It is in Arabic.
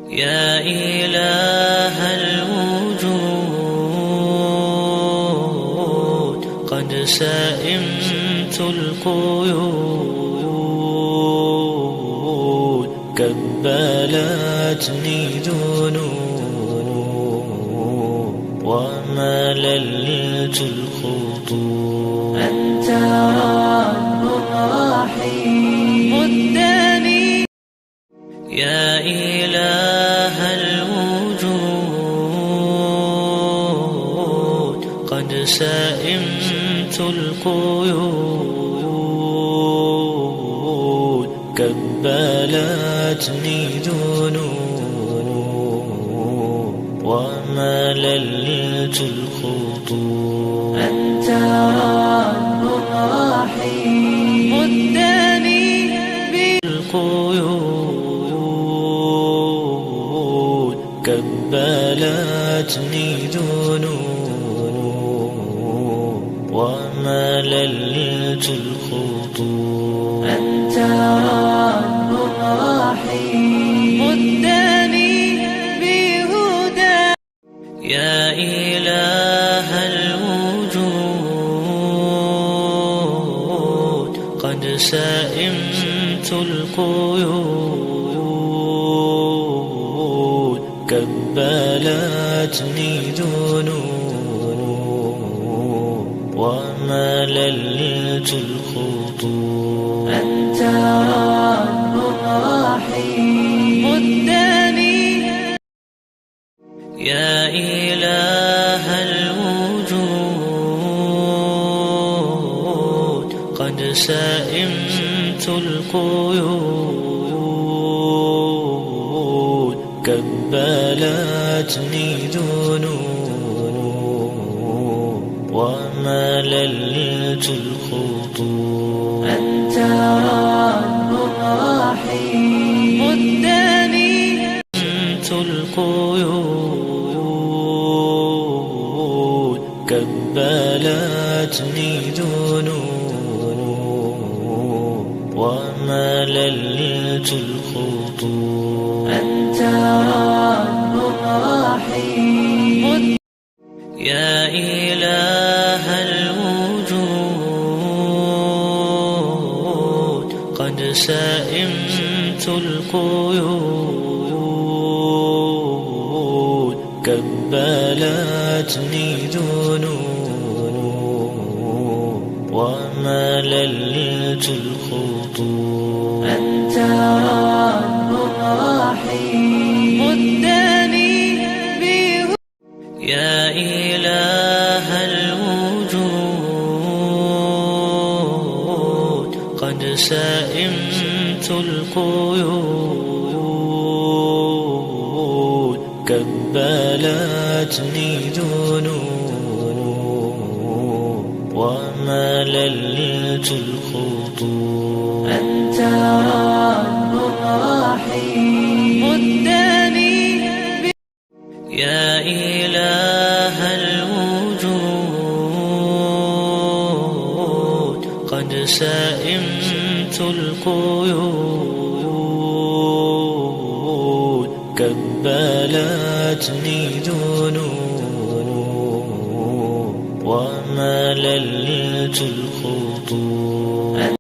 يا إله الوجود قد سئمت القيود كبلتني ذنوب ومللت الخطوب أنت رب رحيم مدني يا إله الوجود قد سئمت القيود كبلتني ذنوب ومللت الخطوب أنت رب رحيم مدني بالقيود كبلتني ذنوب ومللت الخطوب أنت رب رحيم مدني بهدى يا إله الوجود قد سئمت القيود كبلتني ذنوب ومللت الخطوب أنت رب رحيم مدني يا إله الوجود قد سئمت القيود كبلتني ذنوب ومللت الخطوب أنت رب رحيم مدني القيود كبلتني ذنوب ومللت الخطوب أنت رب رحيم يا إله الوجود قد سئمت القيود كبلتني ذنوب ومللت الخطوب أنت رب رحيم مدني يا إله الوجود قد سئمت القيود كبلتني ذنوب ومللت الخطوب أنت رب رحيم مدني يا إله الوجود قد سئمت القيود كبلتني ذنوب ومللت الخطوب أنت رب رحيم مدني يا إله الوجود قد سئمت القيود كبلتني ذنوب ومللت الخطوب أنت رب رحيم مدني يا إله الوجود قد سئمت القيود كبلتني ذنوب ومللت الخطوب